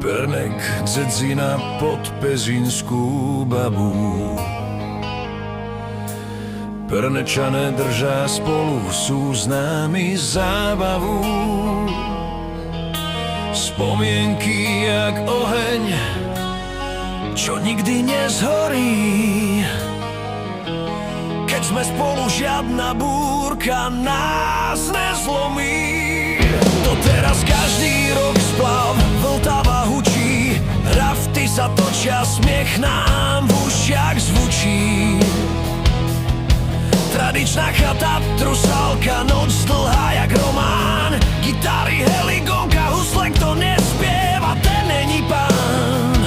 Pernek, dzedzina pod pezinskú babu. Pernečané držá spolu, sú známi zábavu. Spomienky jak oheň, čo nikdy nezhorí. Keď sme spolu, žiadna búrka nás nezlomí. Doteraz každý rok splav Vltava hučí, rafty sa točia, smiech nám v ušiach zvučí. Tradičná chata, trusalka, noc dlhá jak román. Gitary, heligonka, husle, kto nespieva, ten není pán.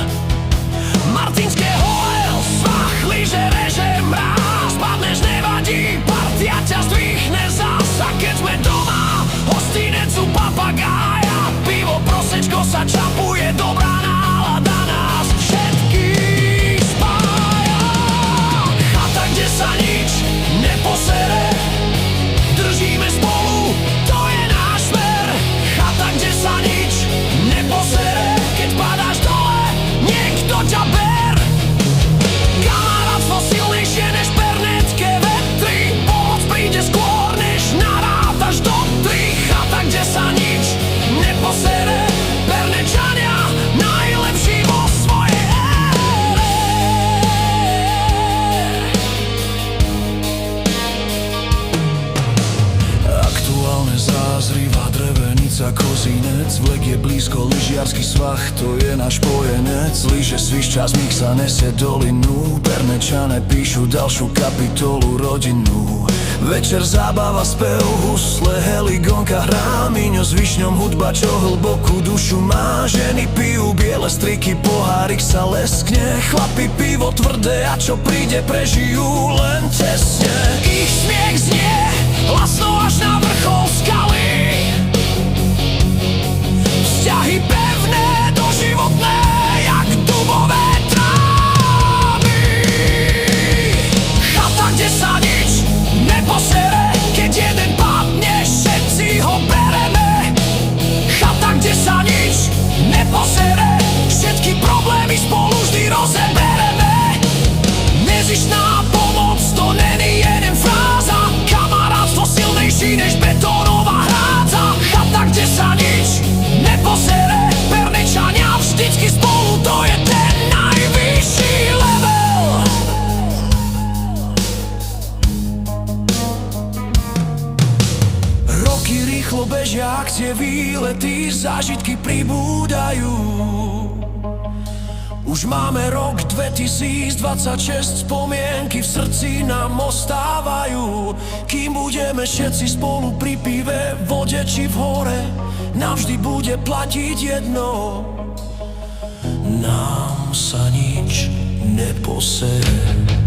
Martinské hole, svach, lyže, reže, mráz. Padneš, nevadí, partia ťa zdvihne zás. A keď sme doma, hostinec u papagája, pivo, prosečko sa čapuje, dobrá nálada nás všetkých spája. Chata, kde sa nič neposere, držíme spolu, to je náš smer. Chata, kde sa nič neposere, keď padáš dole, niekto ťa ber. Kamarátstvo silnejšie než pernetské vetry, pomoc príde skôr, než narátaš do tri. Chata, kde sa nič neposere, Pernečania najlepší vo svojej ére. Aktuálne zázriva, drevenica, Kozínec. Vlek je blízko, lyžiarsky svah, to je náš spojenec. Lyže svišťa, zmik sa nesie dolinu, Pernečané píšu ďalšiu kapitolu rodinnú. Večer zábava, spev, husle, heligonka hrá, míňo s višňom, hudba, čo hlbokú dušu má. Ženy pijú biele striky, pohárik sa leskne, chlapi pivo tvrdé, a čo príde, prežijú len tesne. Ich smiech znie hlasno až na vrchol skaly, vzťahy pevné, doživotné, jak dubové trávy. Chata, kde sa nič neposere, keď jeden padne, všetci ho bereme. Chata, kde sa nič neposere, všetky problémy spolu vždy rozebereme. Nezištná pomoc, to není jeden fráza, kamarátstvo silnejší než betónová hrádza. Chata, kde sa nič neposere, Pernečania vždycky spolu, to je ten najvyšší level. Roky rýchlo bežia, akcie, výlety, zážitky pribúdajú. Už máme rok 2026, spomienky v srdci nám ostávajú. Kým budeme všetci spolu pri pive, vode či v hore, navždy bude platiť jedno. Nám sa nič neposere.